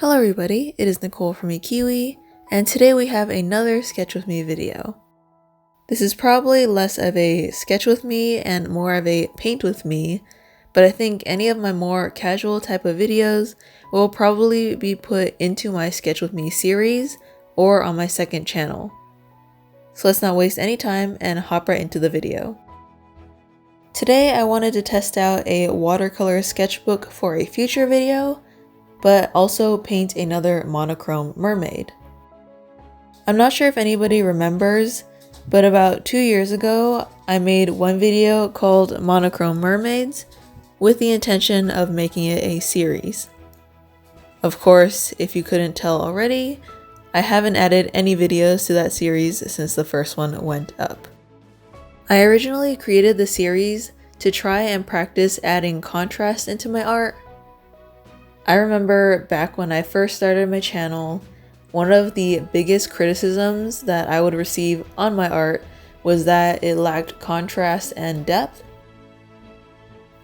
Hello everybody, it is Nicole from iiKiui, and today we have another Sketch With Me video. This is probably less of a sketch with me and more of a paint with me, but I think any of my more casual type of videos will probably be put into my Sketch With Me series or on my second channel. So let's not waste any time and hop right into the video. Today I wanted to test out a watercolor sketchbook for a future video, but also paint another monochrome mermaid. I'm not sure if anybody remembers, but about 2 years ago, I made one video called Monochrome Mermaids with the intention of making it a series. Of course, if you couldn't tell already, I haven't added any videos to that series since the first one went up. I originally created the series to try and practice adding contrast into my art. I remember back when I first started my channel, one of the biggest criticisms that I would receive on my art was that it lacked contrast and depth.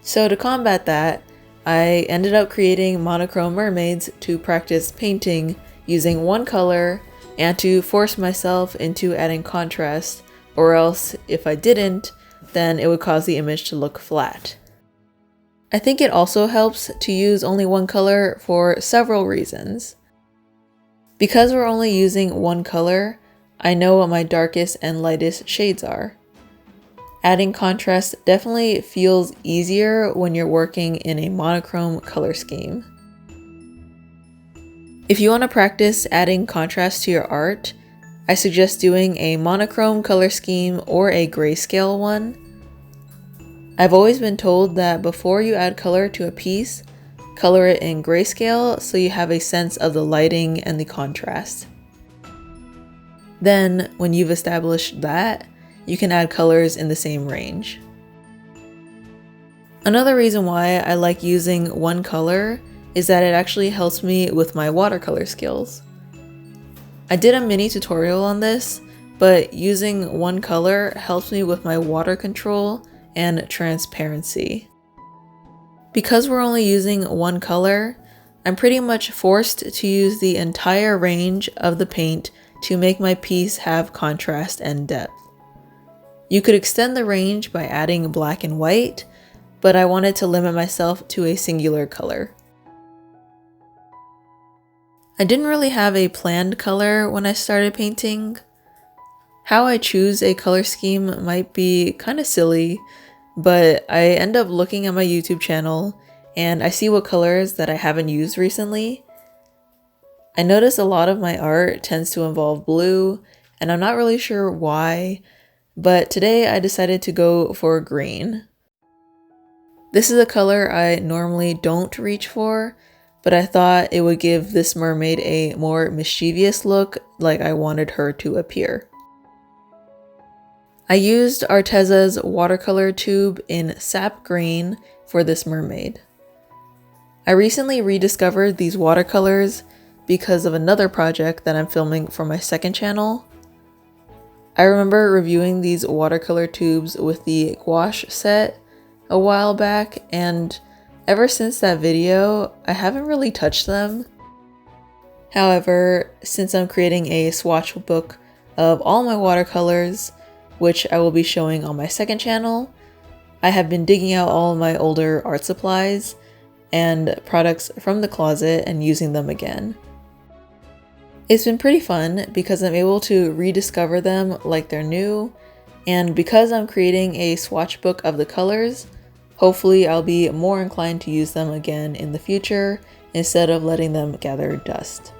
So to combat that, I ended up creating monochrome mermaids to practice painting using one color and to force myself into adding contrast, or else if I didn't, then it would cause the image to look flat. I think it also helps to use only one color for several reasons. Because we're only using one color, I know what my darkest and lightest shades are. Adding contrast definitely feels easier when you're working in a monochrome color scheme. If you want to practice adding contrast to your art, I suggest doing a monochrome color scheme or a grayscale one. I've always been told that before you add color to a piece, color it in grayscale so you have a sense of the lighting and the contrast. Then, when you've established that, you can add colors in the same range. Another reason why I like using one color is that it actually helps me with my watercolor skills. I did a mini tutorial on this, but using one color helps me with my water control and transparency. Because we're only using one color, I'm pretty much forced to use the entire range of the paint to make my piece have contrast and depth. You could extend the range by adding black and white, but I wanted to limit myself to a singular color. I didn't really have a planned color when I started painting. How I choose a color scheme might be kind of silly, but I end up looking at my YouTube channel and I see what colors that I haven't used recently. I notice a lot of my art tends to involve blue, and I'm not really sure why, but today I decided to go for green. This is a color I normally don't reach for, but I thought it would give this mermaid a more mischievous look like I wanted her to appear. I used Arteza's watercolor tube in sap green for this mermaid. I recently rediscovered these watercolors because of another project that I'm filming for my second channel. I remember reviewing these watercolor tubes with the gouache set a while back, and ever since that video, I haven't really touched them. However, since I'm creating a swatch book of all my watercolors, which I will be showing on my second channel, I have been digging out all of my older art supplies and products from the closet and using them again. It's been pretty fun because I'm able to rediscover them like they're new, and because I'm creating a swatch book of the colors, hopefully I'll be more inclined to use them again in the future instead of letting them gather dust.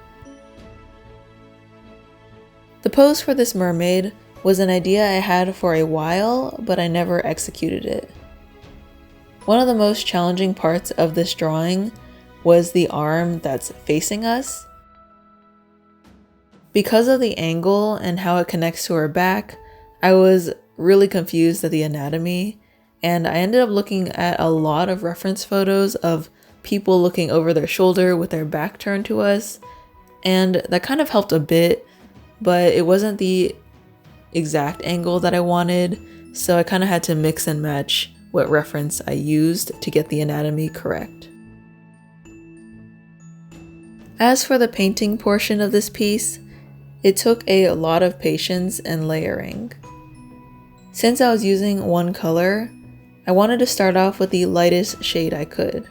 The pose for this mermaid was an idea I had for a while, but I never executed it. One of the most challenging parts of this drawing was the arm that's facing us. Because of the angle and how it connects to her back, I was really confused at the anatomy, and I ended up looking at a lot of reference photos of people looking over their shoulder with their back turned to us, and that kind of helped a bit, but it wasn't the exact angle that I wanted, so I kind of had to mix and match what reference I used to get the anatomy correct. As for the painting portion of this piece, it took a lot of patience and layering. Since I was using one color, I wanted to start off with the lightest shade I could.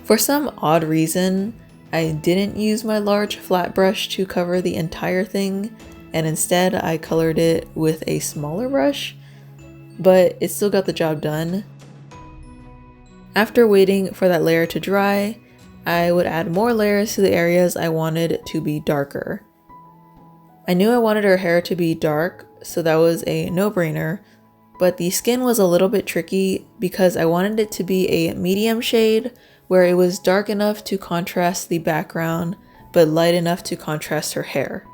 For some odd reason, I didn't use my large flat brush to cover the entire thing, and instead I colored it with a smaller brush, but it still got the job done. After waiting for that layer to dry, I would add more layers to the areas I wanted to be darker. I knew I wanted her hair to be dark, so that was a no-brainer, but the skin was a little bit tricky because I wanted it to be a medium shade where it was dark enough to contrast the background, but light enough to contrast her hair.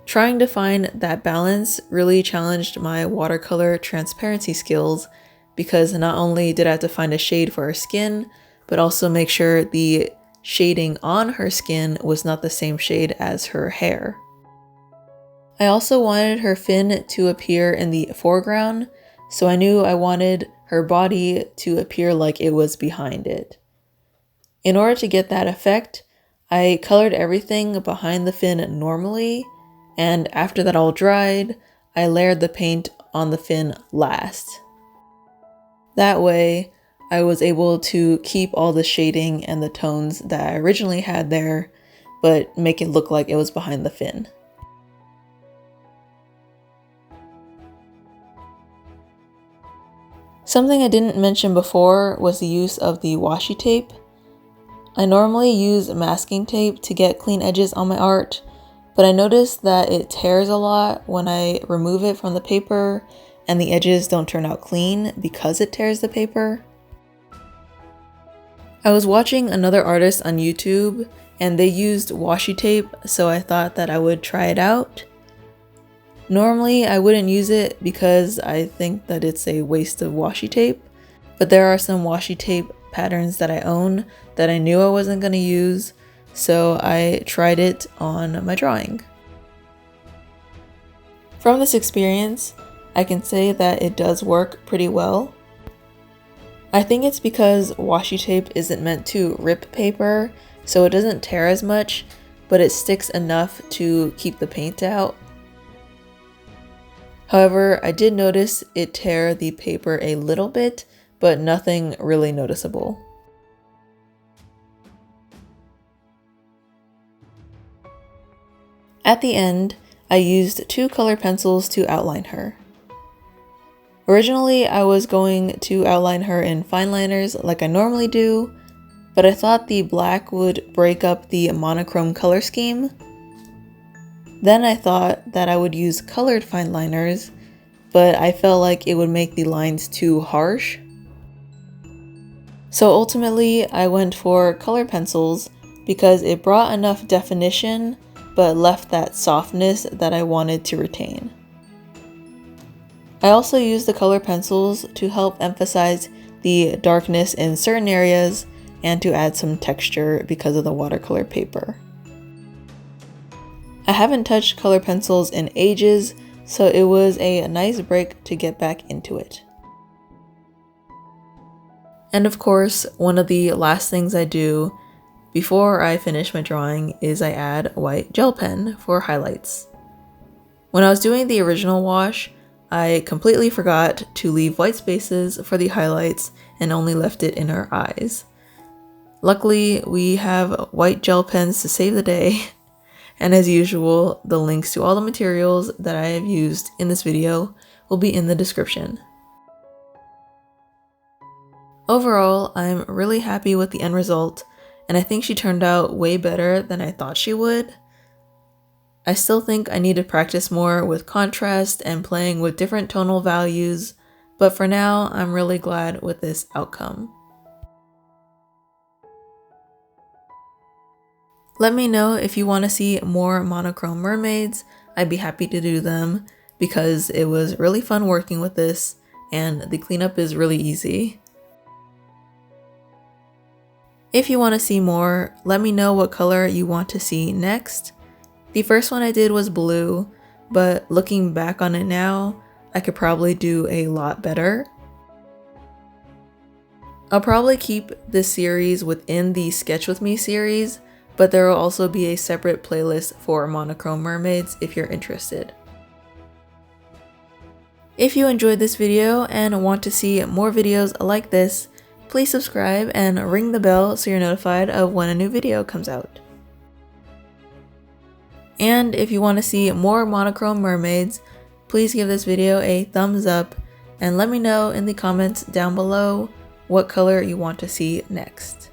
Trying to find that balance really challenged my watercolor transparency skills because not only did I have to find a shade for her skin, but also make sure the shading on her skin was not the same shade as her hair. I also wanted her fin to appear in the foreground, so I knew I wanted her body to appear like it was behind it. In order to get that effect, I colored everything behind the fin normally, and after that all dried, I layered the paint on the fin last. That way, I was able to keep all the shading and the tones that I originally had there, but make it look like it was behind the fin. Something I didn't mention before was the use of the washi tape. I normally use masking tape to get clean edges on my art, but I noticed that it tears a lot when I remove it from the paper and the edges don't turn out clean because it tears the paper. I was watching another artist on YouTube and they used washi tape, so I thought that I would try it out. Normally I wouldn't use it because I think that it's a waste of washi tape, but there are some washi tape patterns that I own that I knew I wasn't going to use, so I tried it on my drawing. From this experience, I can say that it does work pretty well. I think it's because washi tape isn't meant to rip paper, so it doesn't tear as much, but it sticks enough to keep the paint out. However, I did notice it tear the paper a little bit, but nothing really noticeable. At the end, I used 2 color pencils to outline her. Originally, I was going to outline her in fine liners like I normally do, but I thought the black would break up the monochrome color scheme. Then I thought that I would use colored fine liners, but I felt like it would make the lines too harsh. So ultimately, I went for color pencils because it brought enough definition, but left that softness that I wanted to retain. I also used the color pencils to help emphasize the darkness in certain areas and to add some texture because of the watercolor paper. I haven't touched color pencils in ages, so it was a nice break to get back into it. And of course, one of the last things I do before I finish my drawing is I add white gel pen for highlights. When I was doing the original wash, I completely forgot to leave white spaces for the highlights and only left it in her eyes. Luckily, we have white gel pens to save the day, and as usual, the links to all the materials that I have used in this video will be in the description. Overall, I'm really happy with the end result, and I think she turned out way better than I thought she would. I still think I need to practice more with contrast and playing with different tonal values, but for now, I'm really glad with this outcome. Let me know if you want to see more monochrome mermaids. I'd be happy to do them because it was really fun working with this and the cleanup is really easy. If you want to see more, let me know what color you want to see next. The first one I did was blue, but looking back on it now, I could probably do a lot better. I'll probably keep this series within the Sketch With Me series, but there will also be a separate playlist for monochrome mermaids if you're interested. If you enjoyed this video and want to see more videos like this, please subscribe and ring the bell so you're notified of when a new video comes out. And if you want to see more monochrome mermaids, please give this video a thumbs up and let me know in the comments down below what color you want to see next.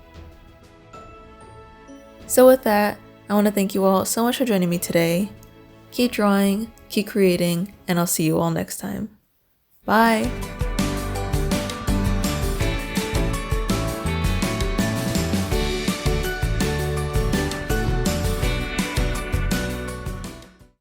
So with that, I want to thank you all so much for joining me today. Keep drawing, keep creating, and I'll see you all next time. Bye!